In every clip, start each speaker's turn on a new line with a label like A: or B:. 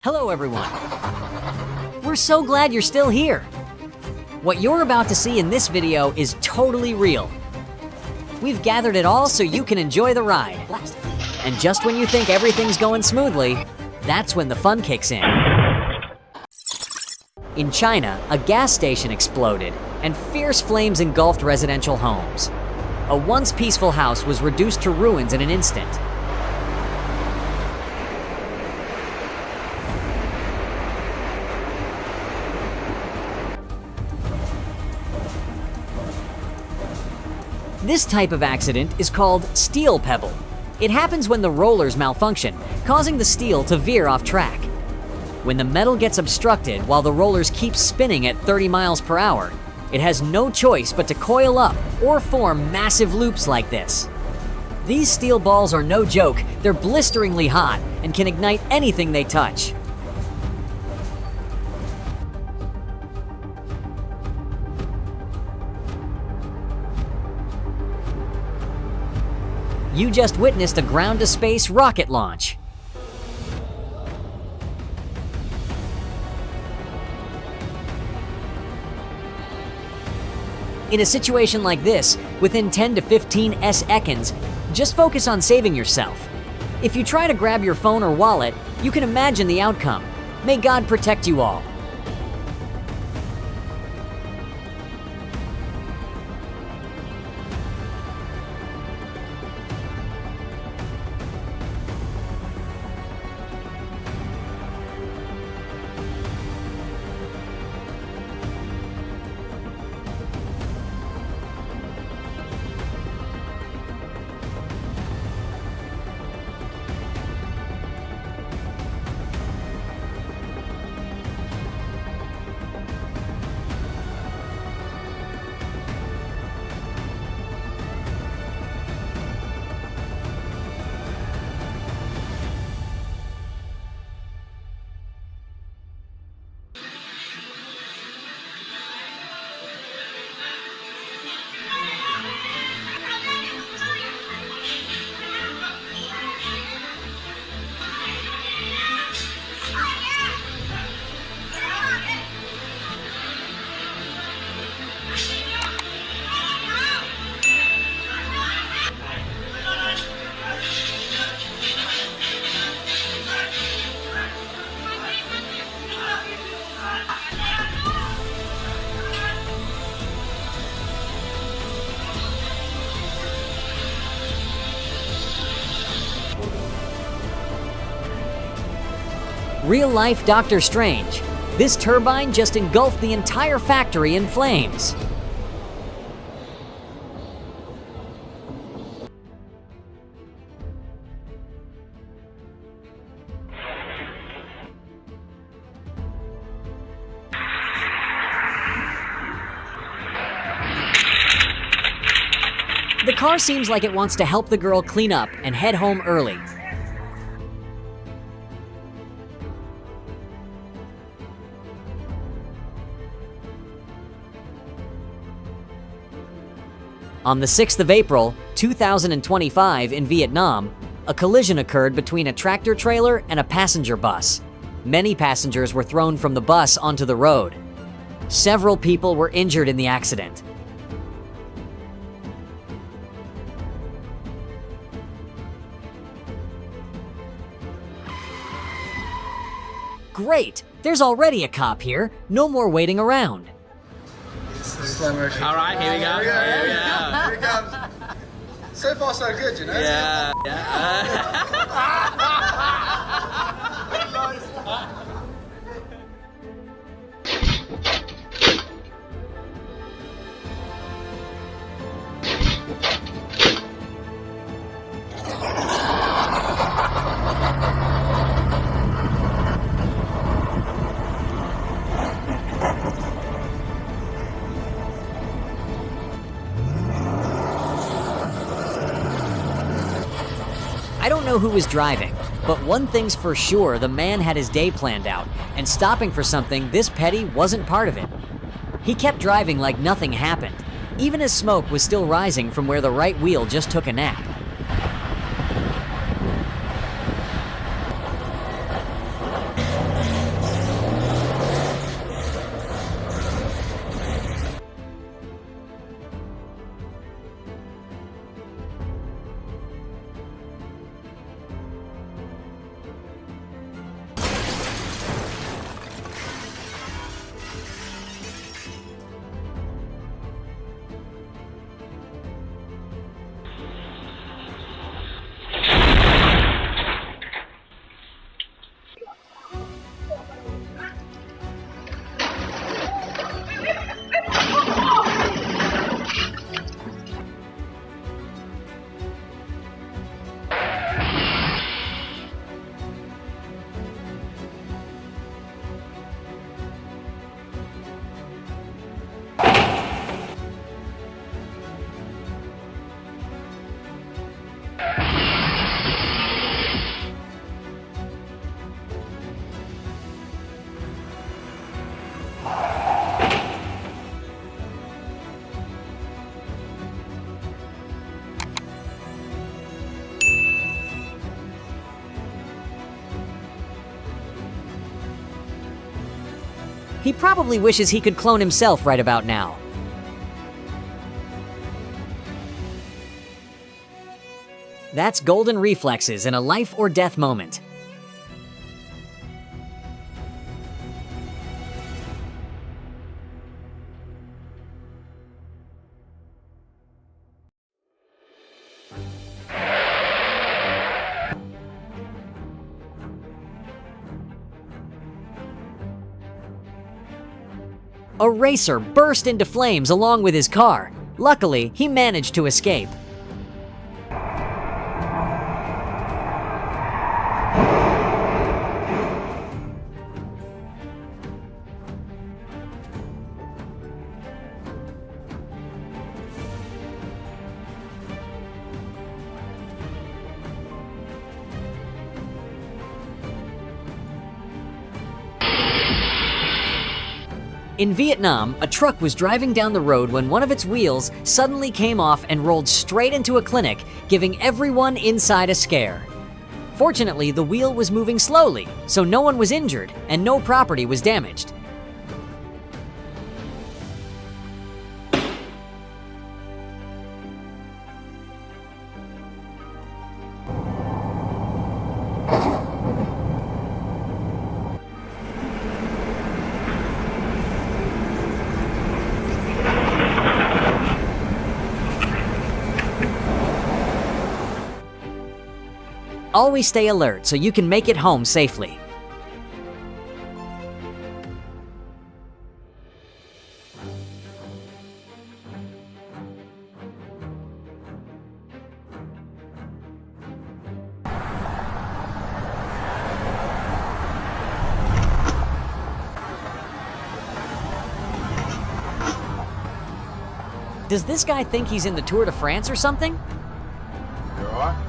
A: Hello everyone! We're so glad you're still here! What you're about to see in this video is totally real. We've gathered it all so you can enjoy the ride. And just when you think everything's going smoothly, that's when the fun kicks in. In China, a gas station exploded, and fierce flames engulfed residential homes. A once peaceful house was reduced to ruins in an instant. This type of accident is called steel pebble. It happens when the rollers malfunction, causing the steel to veer off track. When the metal gets obstructed while the rollers keep spinning at 30 miles per hour, it has no choice but to coil up or form massive loops like this. These steel balls are no joke, they're blisteringly hot and can ignite anything they touch. You just witnessed a ground-to-space rocket launch. In a situation like this, within 10 to 15 seconds, just focus on saving yourself. If you try to grab your phone or wallet, you can imagine the outcome. May God protect you all. Real-life Doctor Strange. This turbine just engulfed the entire factory in flames. The car seems like it wants to help the girl clean up and head home early. On the 6th of April, 2025 in Vietnam, a collision occurred between a tractor trailer and a passenger bus. Many passengers were thrown from the bus onto the road. Several people were injured in the accident. Great! There's already a cop here. No more waiting around.
B: Slow motion.
C: All right, here we go.
B: Here we go. Here it comes. So far, so good, you know?
C: Yeah.
A: I don't know who was driving, but one thing's for sure, the man had his day planned out, and stopping for something this petty wasn't part of it. He kept driving like nothing happened, even as smoke was still rising from where the right wheel just took a nap. He probably wishes he could clone himself right about now. That's golden reflexes in a life or death moment. A racer burst into flames along with his car. Luckily, he managed to escape. In Vietnam, a truck was driving down the road when one of its wheels suddenly came off and rolled straight into a clinic, giving everyone inside a scare. Fortunately, the wheel was moving slowly, so no one was injured and no property was damaged. Always stay alert so you can make it home safely. Does this guy think he's in the Tour de France or something?
B: You alright?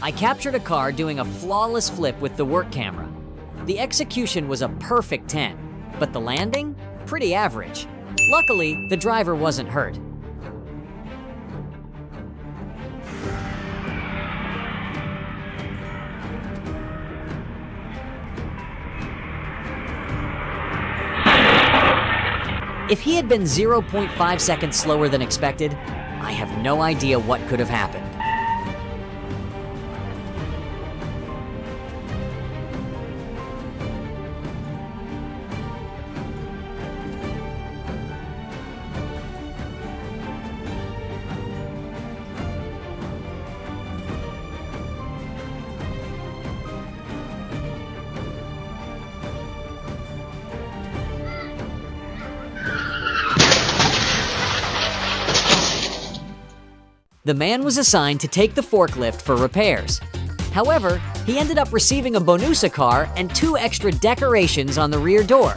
A: I captured a car doing a flawless flip with the work camera. The execution was a perfect 10, but the landing? Pretty average. Luckily, the driver wasn't hurt. If he had been 0.5 seconds slower than expected, I have no idea what could have happened. The man was assigned to take the forklift for repairs. However, he ended up receiving a Bonusa car and 2 extra decorations on the rear door.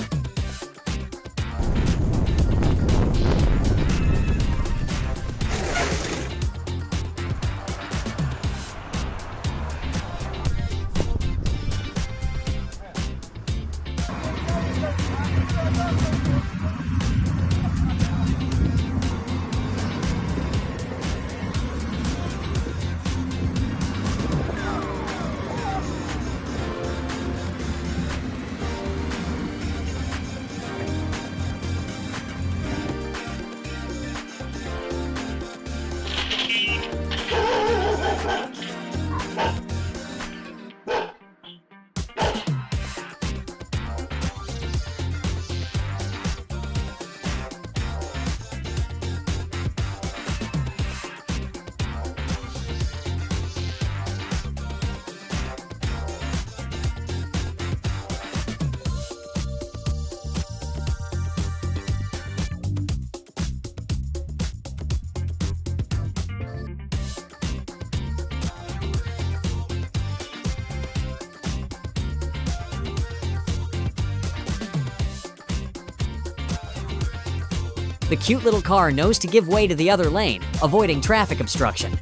A: The cute little car knows to give way to the other lane, avoiding traffic obstruction.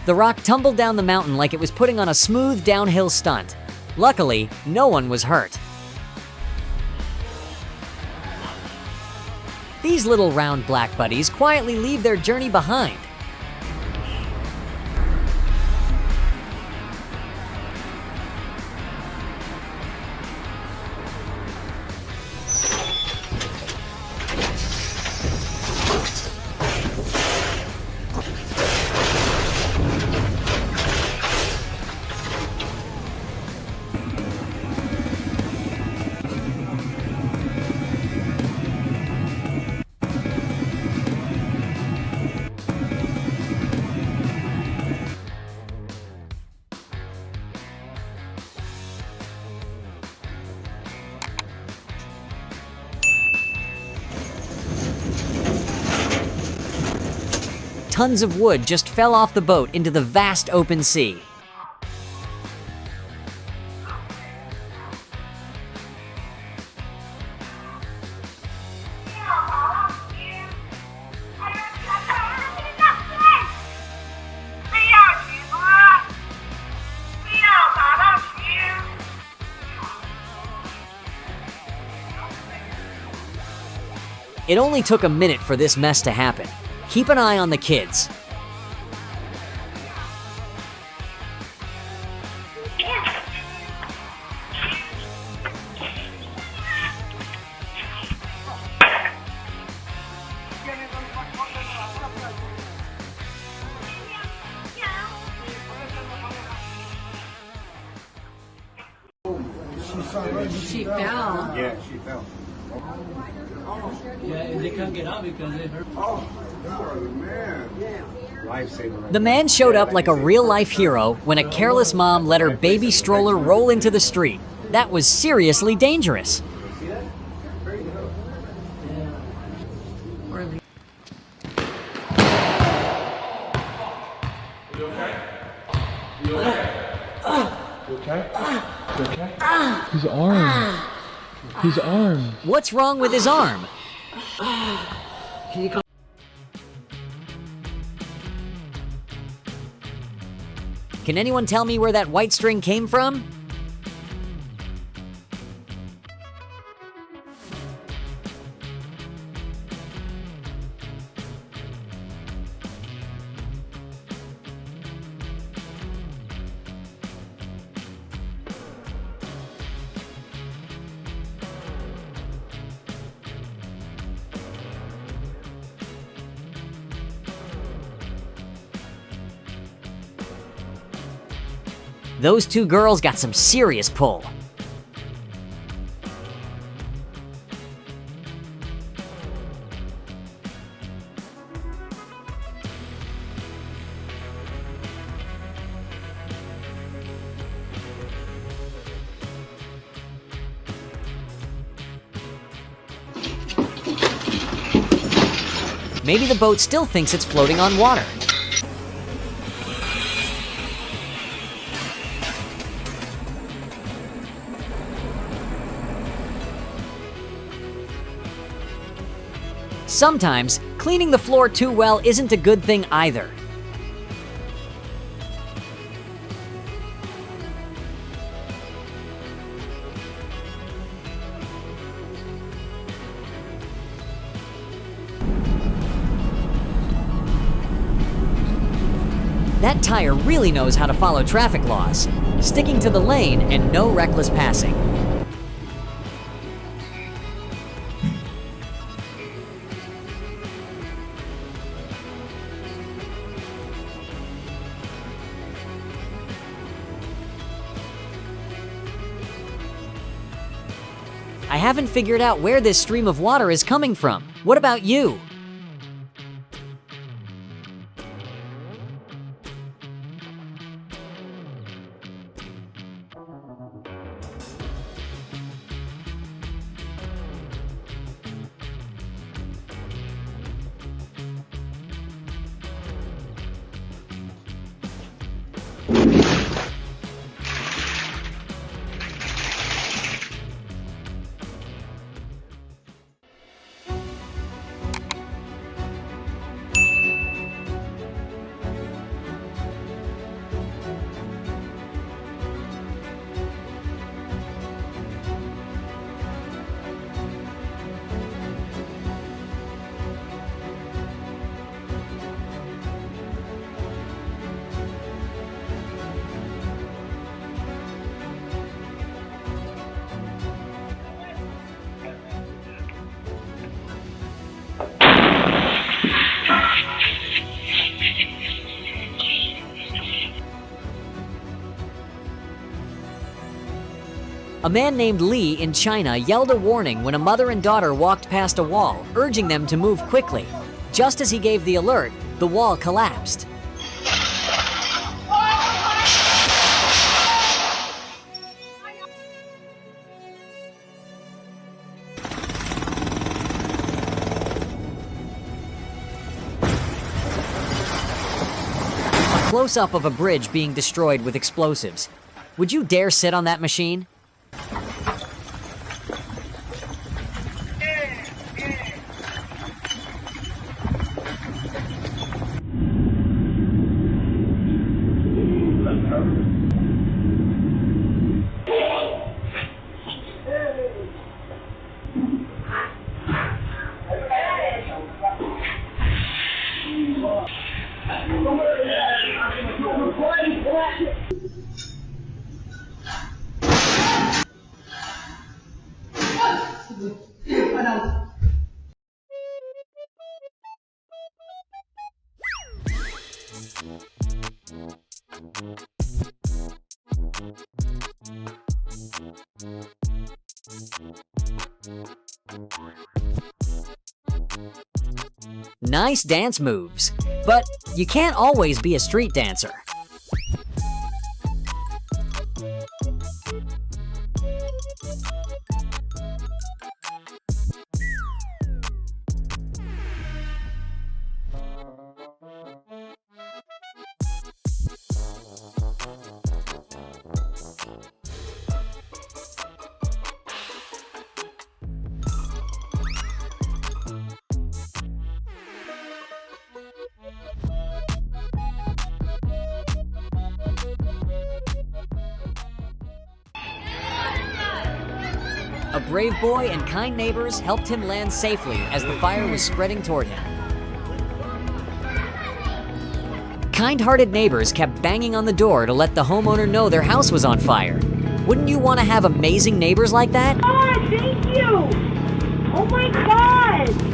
A: The rock tumbled down the mountain like it was putting on a smooth downhill stunt. Luckily, no one was hurt. These little round black buddies quietly leave their journey behind. Tons of wood just fell off the boat into the vast open sea. It only took a minute for this mess to happen. Keep an eye on the kids.
C: She fell.
B: Yeah, she fell.
D: Yeah, they can't get out because they hurt.
B: Oh, man. Lifesaver.
A: The man showed up like a real-life hero when a careless mom let her baby stroller roll into the street. That was seriously dangerous.
C: Or the
E: His arm. His arm.
A: What's wrong with his arm? Can anyone tell me where that white string came from? Those two girls got some serious pull. Maybe the boat still thinks it's floating on water. Sometimes, cleaning the floor too well isn't a good thing either. That tire really knows how to follow traffic laws, sticking to the lane and no reckless passing. I haven't figured out where this stream of water is coming from. What about you? A man named Lee in China yelled a warning when a mother and daughter walked past a wall, urging them to move quickly. Just as he gave the alert, the wall collapsed. A close-up of a bridge being destroyed with explosives. Would you dare sit on that machine? Nice dance moves, but you can't always be a street dancer. A brave boy and kind neighbors helped him land safely as the fire was spreading toward him. Kind-hearted neighbors kept banging on the door to let the homeowner know their house was on fire. Wouldn't you want to have amazing neighbors like that?
F: God, thank you! Oh my God!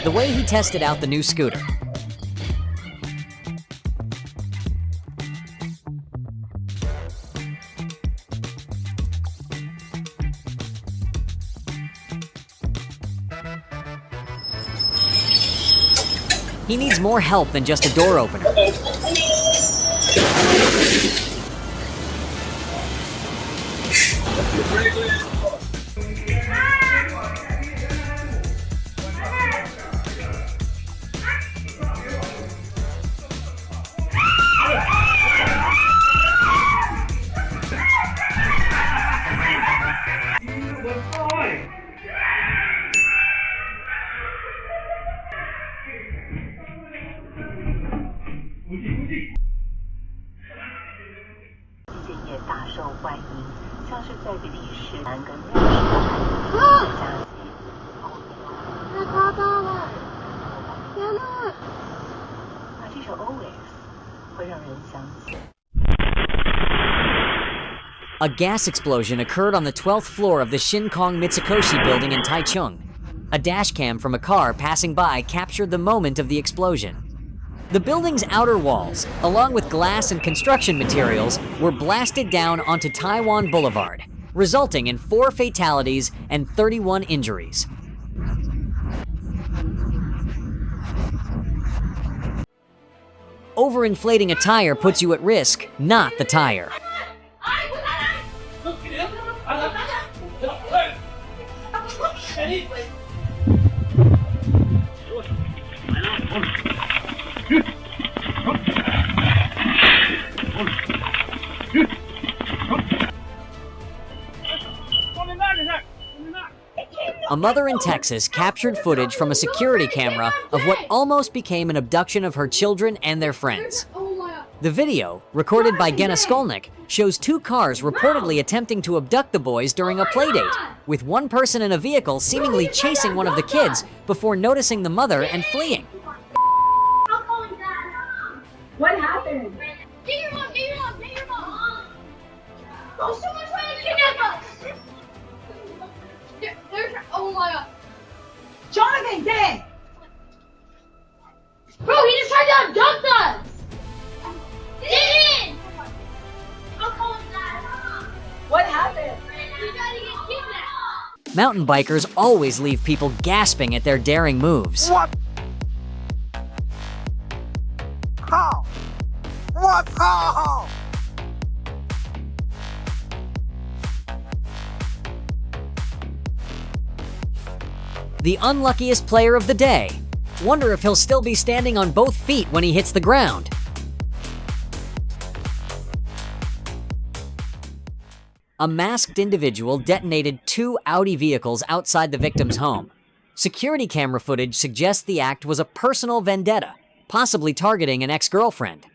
A: The way he tested out the new scooter. He needs more help than just a door opener. A gas explosion occurred on the 12th floor of the Shin Kong Mitsukoshi building in Taichung. A dashcam from a car passing by captured the moment of the explosion. The building's outer walls, along with glass and construction materials, were blasted down onto Taiwan Boulevard, resulting in 4 fatalities and 31 injuries. Overinflating a tire puts you at risk, not the tire. A mother in Texas captured footage from a security camera of what almost became an abduction of her children and their friends. The video, recorded by Genna Skolnick, shows 2 cars reportedly attempting to abduct the boys during a playdate, with one person in a vehicle seemingly chasing one of the kids before noticing the mother and fleeing.
F: What happened?
G: Get your mom, get your mom, get your mom. Oh, someone's trying to kidnap us.
F: Jonathan, dang! Bro, he just tried to abduct us! Didn't! What happened? We tried to get kidnapped.
A: Mountain bikers always leave people gasping at their daring moves.
G: What? How? What? How?
A: The unluckiest player of the day. Wonder if he'll still be standing on both feet when he hits the ground. A masked individual detonated 2 Audi vehicles outside the victim's home. Security camera footage suggests the act was a personal vendetta, possibly targeting an ex-girlfriend.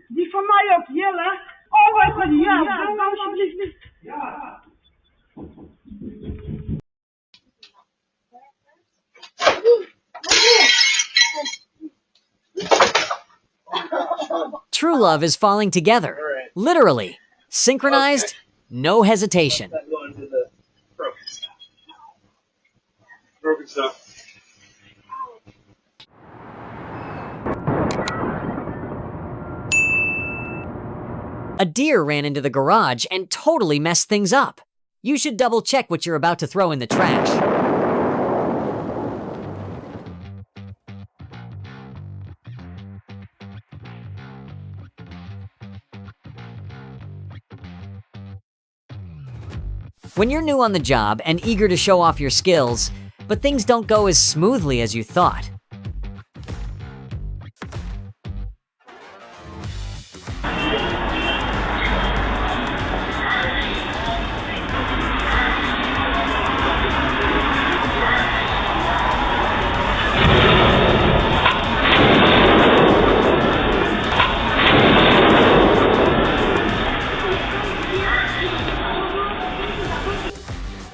F: Die van mij ook, Jelle. Oh, wat van ja, doe nou alsjeblieft niet.
A: True love is falling together. Literally. Synchronized, no hesitation.
B: Going to the broken stuff. Broken stuff.
A: A deer ran into the garage and totally messed things up. You should double check what you're about to throw in the trash. When you're new on the job and eager to show off your skills, but things don't go as smoothly as you thought.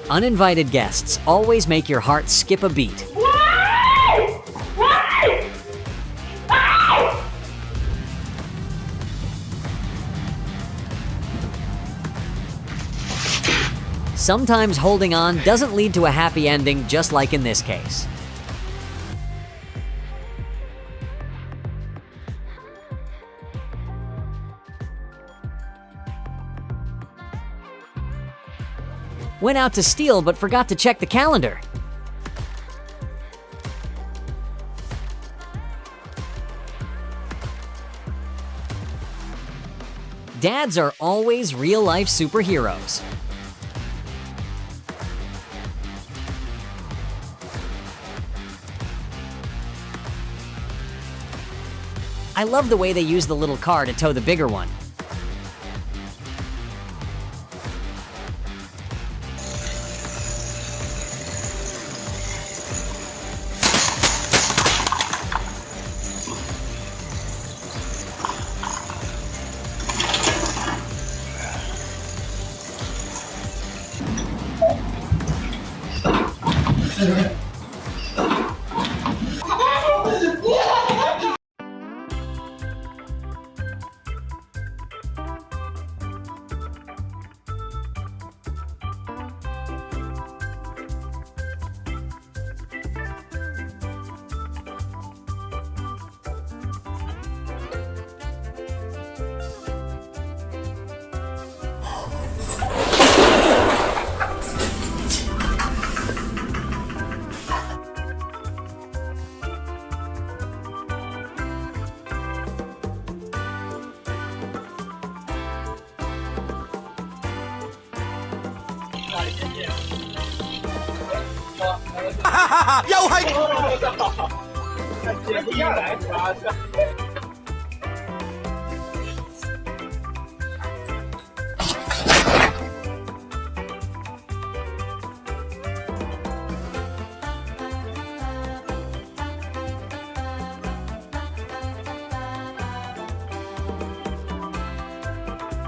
A: Uninvited guests always make your heart skip a beat. Sometimes holding on doesn't lead to a happy ending, just like in this case. Went out to steal but forgot to check the calendar. Dads are always real-life superheroes. I love the way they use the little car to tow the bigger one.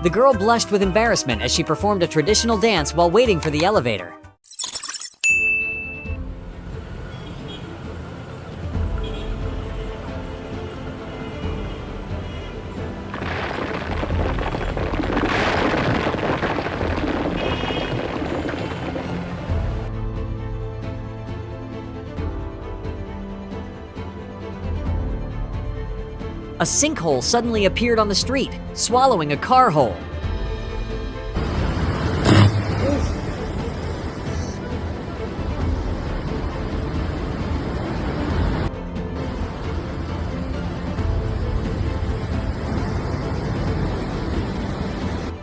A: The girl blushed with embarrassment as she performed a traditional dance while waiting for the elevator. A sinkhole suddenly appeared on the street, swallowing a car hole.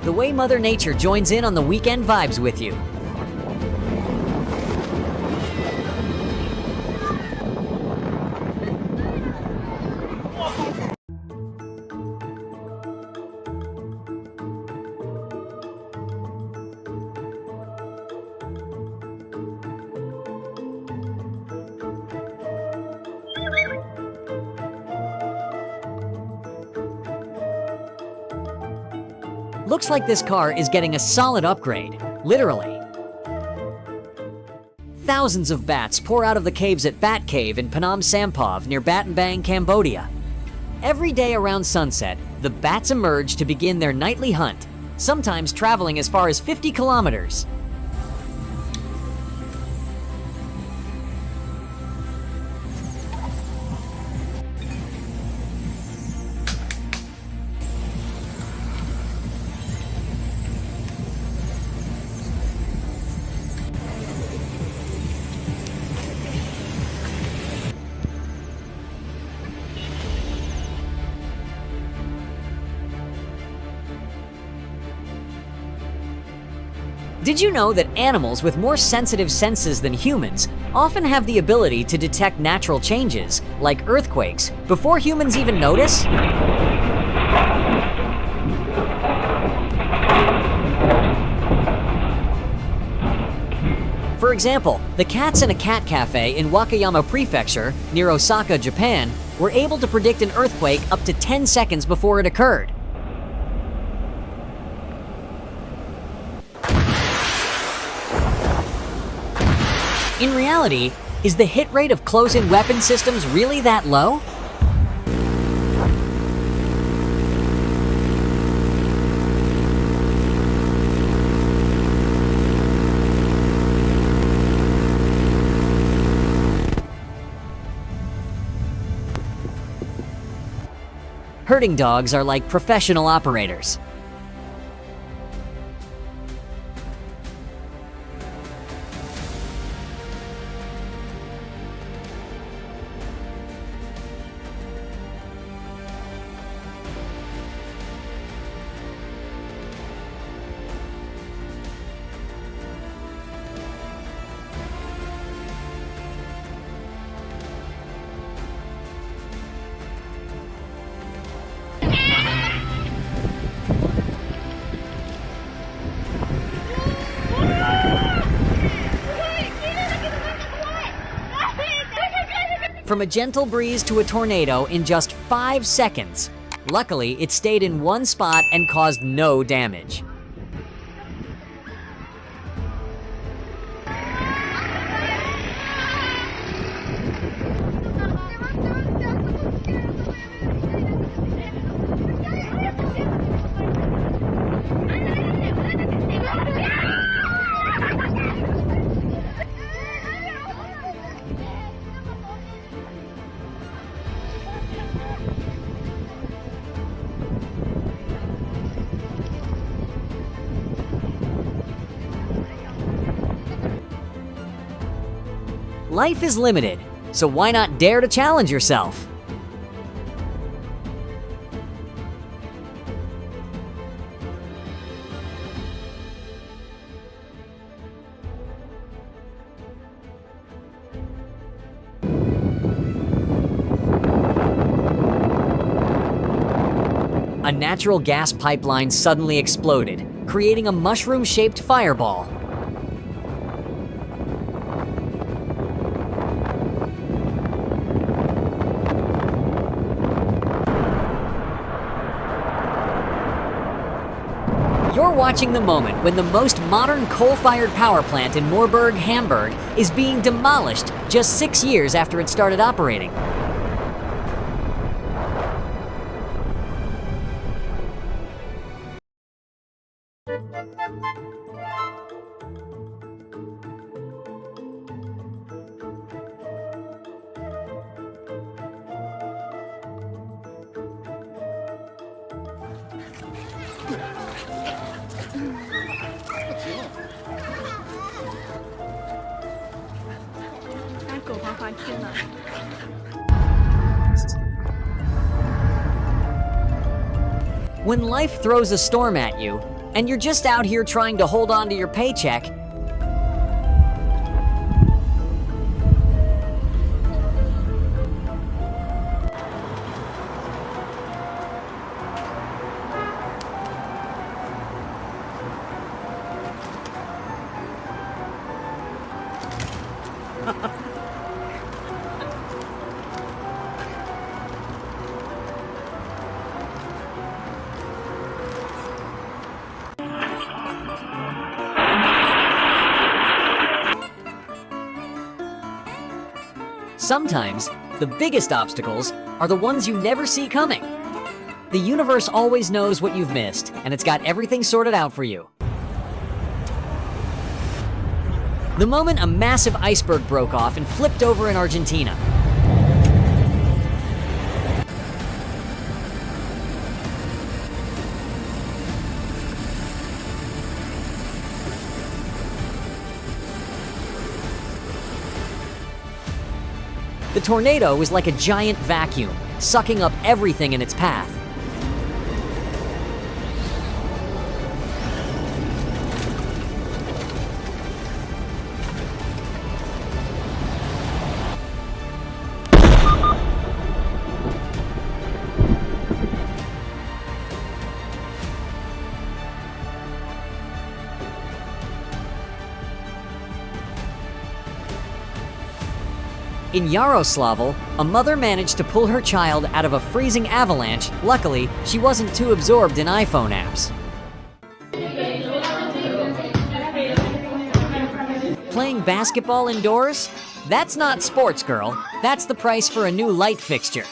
A: The way Mother Nature joins in on the weekend vibes with you. Looks like this car is getting a solid upgrade, literally. Thousands of bats pour out of the caves at Bat Cave in Phnom Sampov near Battambang, Cambodia. Every day around sunset, the bats emerge to begin their nightly hunt, sometimes traveling as far as 50 kilometers. Did you know that animals with more sensitive senses than humans often have the ability to detect natural changes, like earthquakes, before humans even notice? For example, the cats in a cat cafe in Wakayama Prefecture, near Osaka, Japan, were able to predict an earthquake up to 10 seconds before it occurred. In reality, is the hit rate of close-in weapon systems really that low? Herding dogs are like professional operators. From a gentle breeze to a tornado in just 5 seconds. Luckily, it stayed in one spot and caused no damage. Life is limited, so why not dare to challenge yourself? A natural gas pipeline suddenly exploded, creating a mushroom-shaped fireball. You're watching the moment when the most modern coal-fired power plant in Moorburg, Hamburg, is being demolished just 6 years after it started operating. When life throws a storm at you, and you're just out here trying to hold on to your paycheck, sometimes the biggest obstacles are the ones you never see coming. The universe always knows what you've missed, and it's got everything sorted out for you. The moment a massive iceberg broke off and flipped over in Argentina. The tornado was like a giant vacuum, sucking up everything in its path. In Yaroslavl, a mother managed to pull her child out of a freezing avalanche. Luckily, she wasn't too absorbed in iPhone apps. Playing basketball indoors? That's not sports, girl. That's the price for a new light fixture.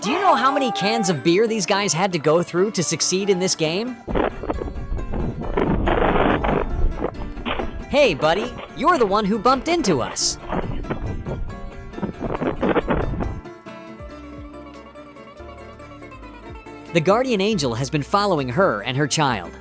A: Do you know how many cans of beer these guys had to go through to succeed in this game? Hey, buddy, you're the one who bumped into us. The guardian angel has been following her and her child.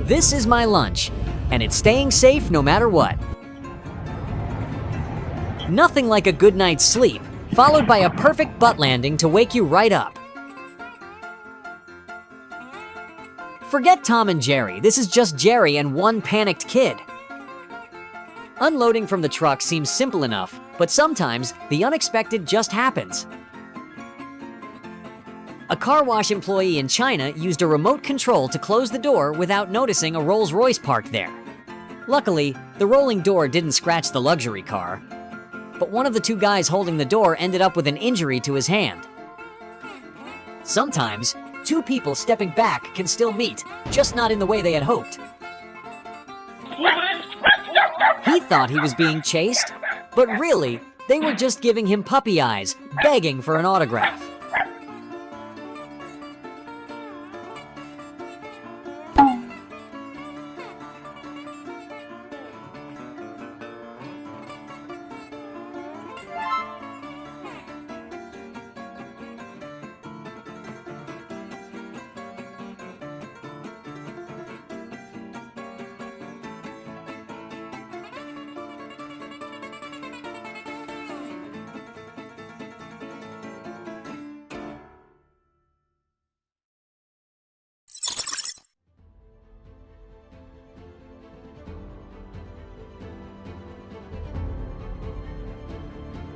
A: This is my lunch, and it's staying safe no matter what. Nothing like a good night's sleep, followed by a perfect butt landing to wake you right up. Forget Tom and Jerry, this is just Jerry and one panicked kid. Unloading from the truck seems simple enough, but sometimes the unexpected just happens. A car wash employee in China used a remote control to close the door without noticing a Rolls-Royce parked there. Luckily, the rolling door didn't scratch the luxury car, but one of the two guys holding the door ended up with an injury to his hand. Sometimes, two people stepping back can still meet, just not in the way they had hoped. He thought he was being chased, but really, they were just giving him puppy eyes, begging for an autograph.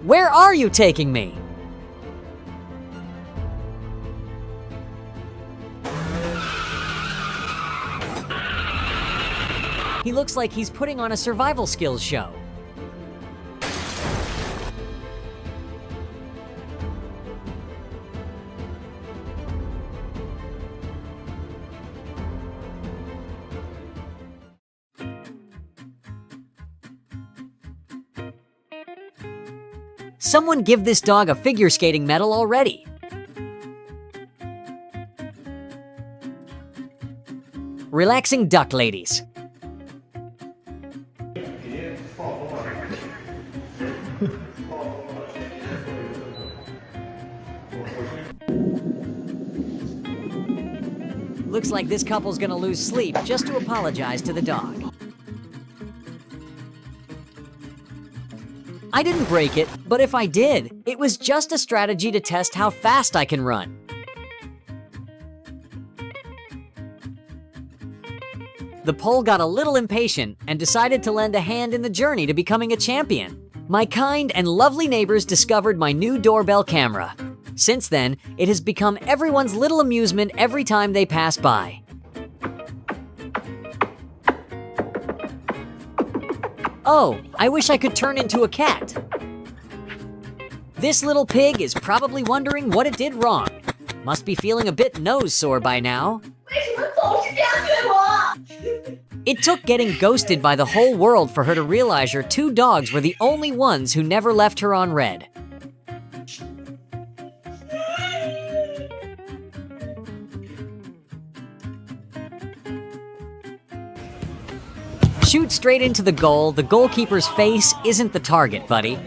A: Where are you taking me? He looks like he's putting on a survival skills show. Someone give this dog a figure skating medal already. Relaxing duck ladies. Looks like this couple's gonna lose sleep just to apologize to the dog. I didn't break it, but if I did, it was just a strategy to test how fast I can run. The pole got a little impatient and decided to lend a hand in the journey to becoming a champion. My kind and lovely neighbors discovered my new doorbell camera. Since then, it has become everyone's little amusement every time they pass by. Oh, I wish I could turn into a cat. This little pig is probably wondering what it did wrong. Must be feeling a bit nose sore by now. It took getting ghosted by the whole world for her to realize her two dogs were the only ones who never left her on red. Shoot straight into the goal. The goalkeeper's face isn't the target, buddy.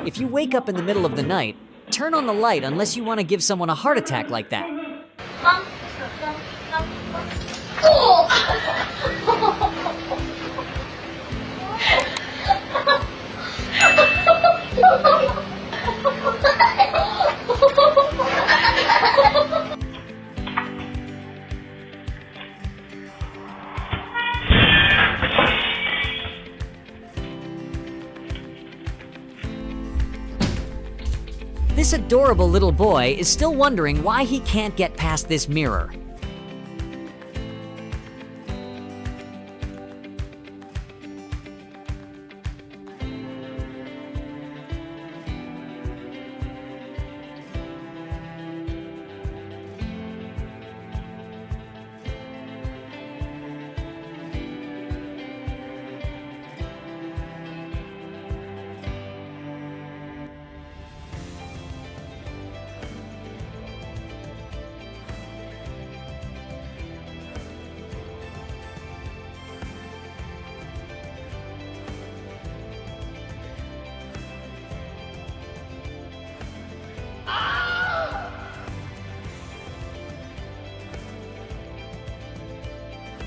A: If you wake up in the middle of the night, turn on the light unless you want to give someone a heart attack like that. This adorable little boy is still wondering why he can't get past this mirror.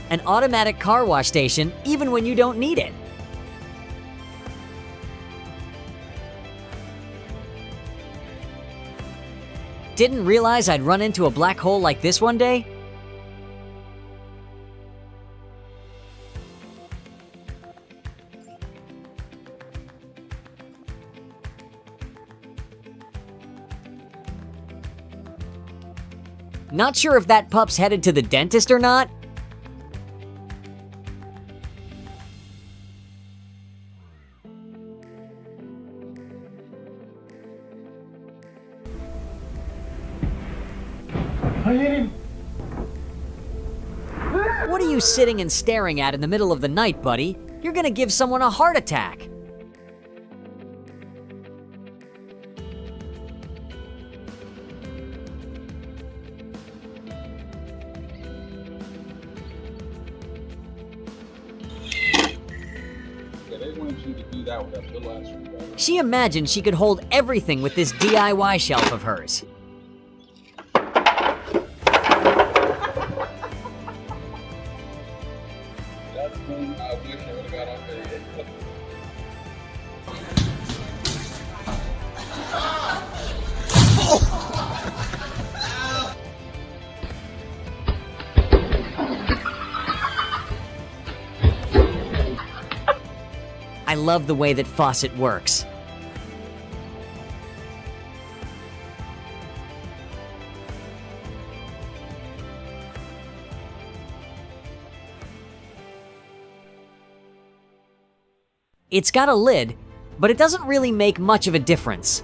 A: An automatic car wash station even when you don't need it. Didn't realize I'd run into a black hole like this one day? Not sure if that pup's headed to the dentist or not. What are you sitting and staring at in the middle of the night, buddy? You're gonna give someone a heart attack. She imagined she could hold everything with this DIY shelf of hers. I love the way that faucet works. It's got a lid, but it doesn't really make much of a difference.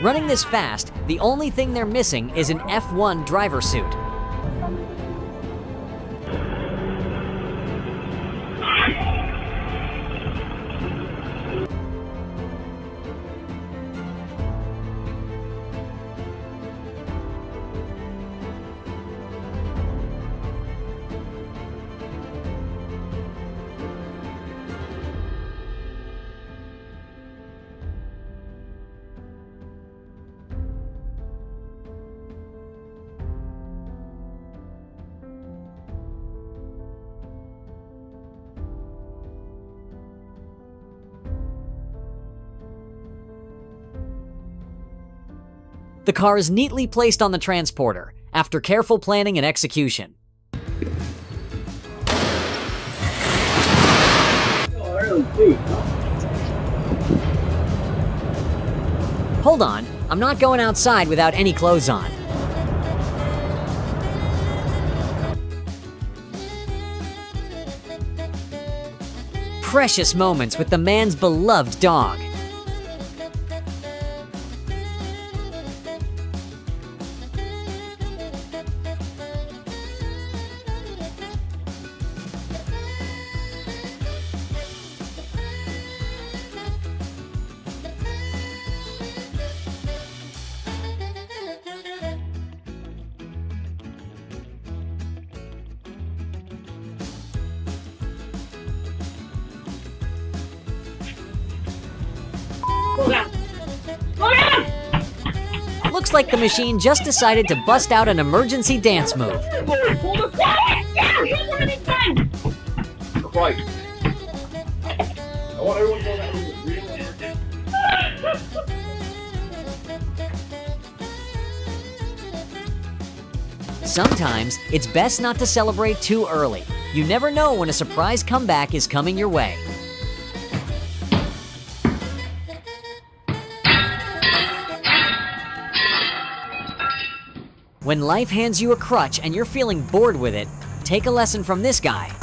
A: Running this fast, the only thing they're missing is an F1 driver suit. The car is neatly placed on the transporter, after careful planning and execution. Hold on, I'm not going outside without any clothes on. Precious moments with the man's beloved dog. Looks like the machine just decided to bust out an emergency dance move.
B: Right. I want everyone to know that was a real emergency.
A: Sometimes it's best not to celebrate too early. You never know when a surprise comeback is coming your way. When life hands you a crutch and you're feeling bored with it, take a lesson from this guy.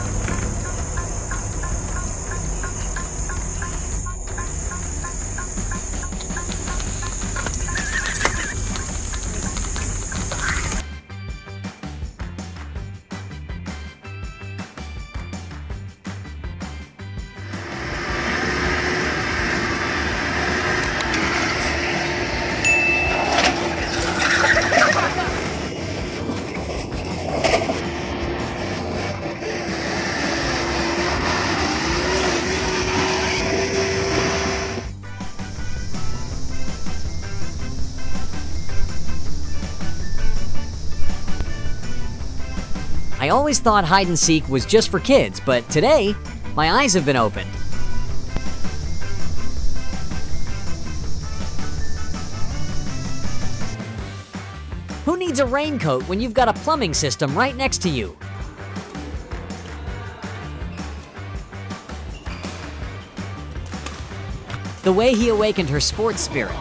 A: I always thought hide and seek was just for kids, but today, my eyes have been opened. Who needs a raincoat when you've got a plumbing system right next to you? The way he awakened her sports spirit.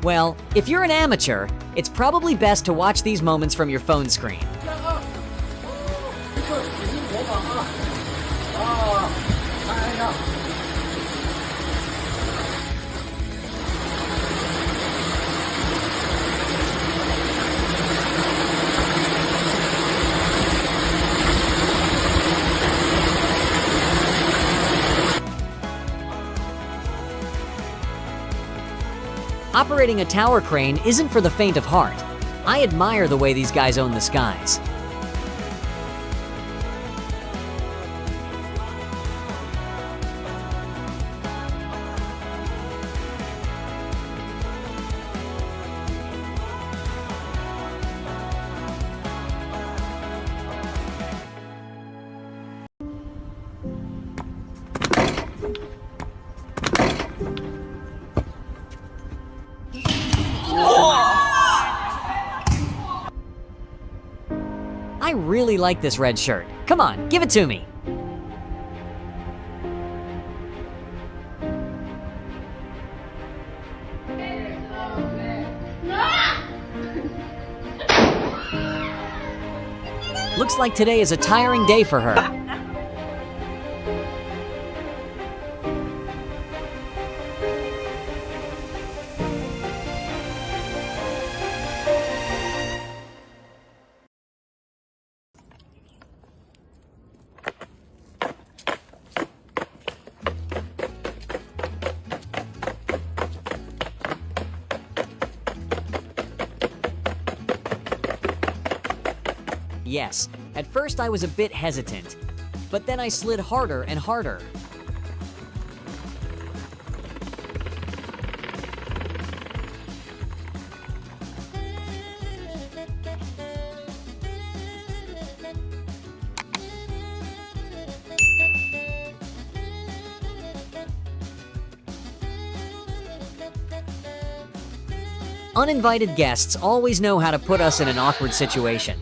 A: Well, if you're an amateur, it's probably best to watch these moments from your phone screen. Operating a tower crane isn't for the faint of heart. I admire the way these guys own the skies. I really like this red shirt. Come on, give it to me. Looks like today is a tiring day for her. Yes, at first I was a bit hesitant, but then I slid harder and harder. Uninvited guests always know how to put us in an awkward situation.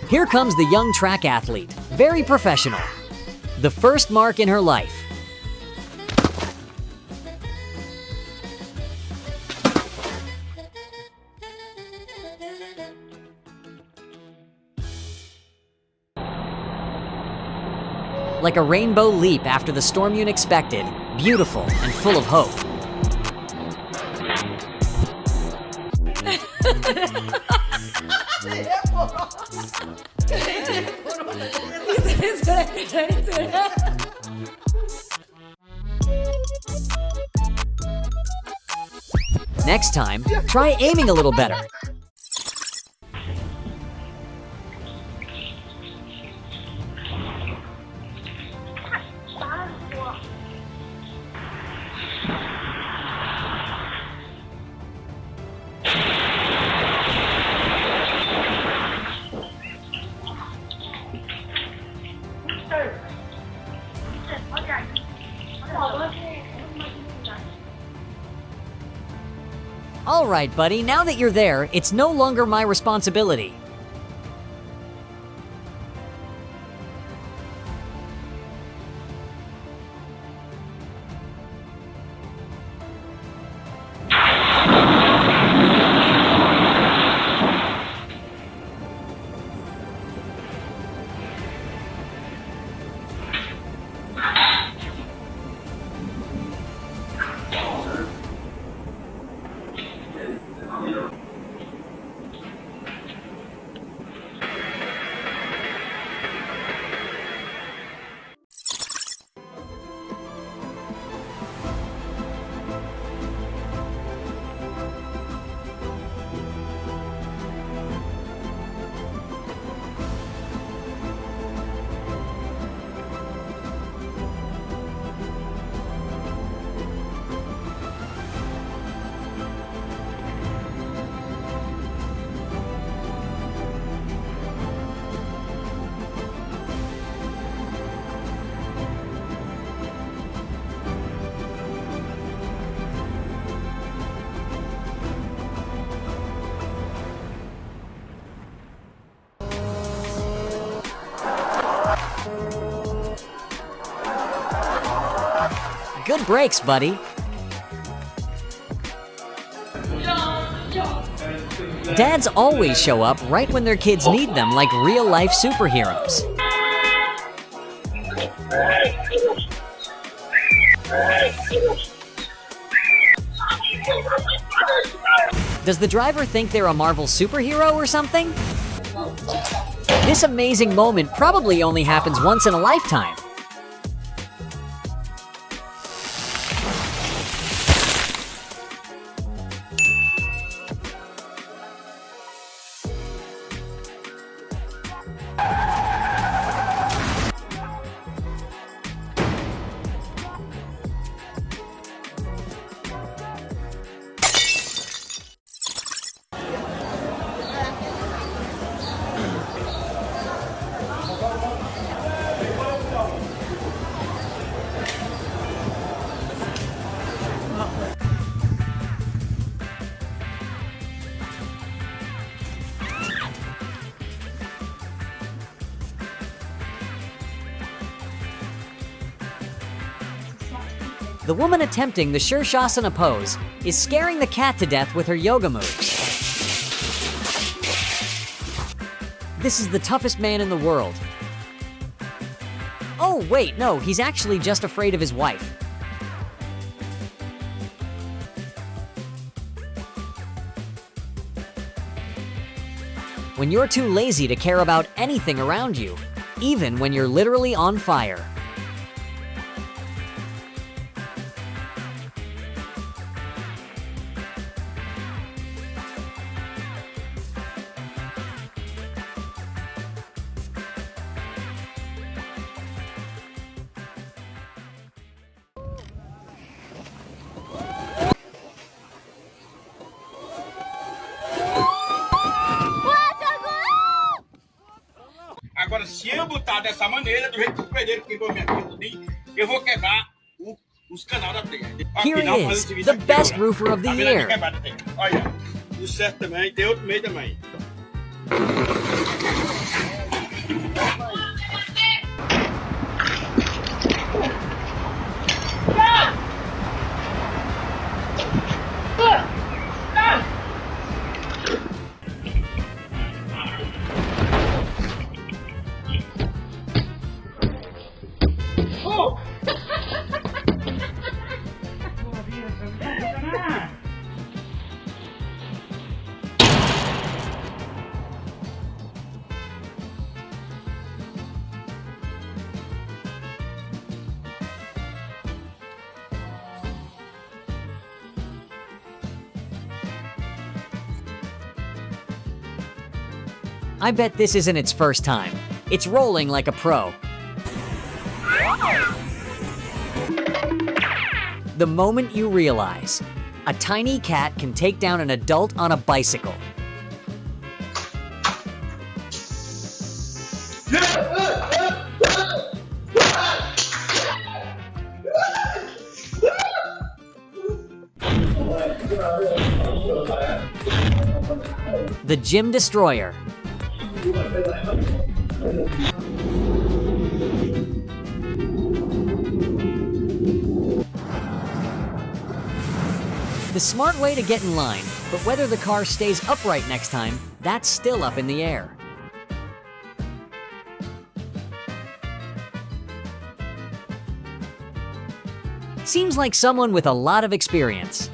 A: Here comes the young track athlete, very professional. The first mark in her life. Like a rainbow leap after the storm you expected, beautiful and full of hope. Next time, try aiming a little better. All right, buddy, now that you're there, it's no longer my responsibility. Good brakes, buddy. Dads always show up right when their kids need them, like real-life superheroes. Does the driver think they're a Marvel superhero or something? This amazing moment probably only happens once in a lifetime. The woman attempting the Shirshasana pose is scaring the cat to death with her yoga moves. This is the toughest man in the world. Oh, wait, no, he's actually just afraid of his wife. When you're too lazy to care about anything around you, even when you're literally on fire.
B: Agora, se eu botar dessa maneira, do jeito que o pedreiro quebrou minha vida tudinho, eu vou quebrar os canal da teia.
A: Here he is, the best roofer of the year.
B: Olha, o certo também, tem outro meio também.
A: I bet this isn't its first time. It's rolling like a pro. The moment you realize, a tiny cat can take down an adult on a bicycle. The Gym Destroyer. The smart way to get in line, but whether the car stays upright next time, that's still up in the air. Seems like someone with a lot of experience.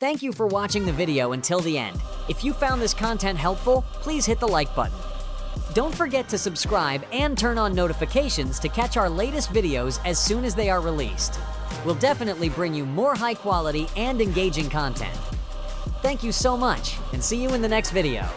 A: Thank you for watching the video until the end. If you found this content helpful, please hit the like button. Don't forget to subscribe and turn on notifications to catch our latest videos as soon as they are released. We'll definitely bring you more high quality and engaging content. Thank you so much, and see you in the next video.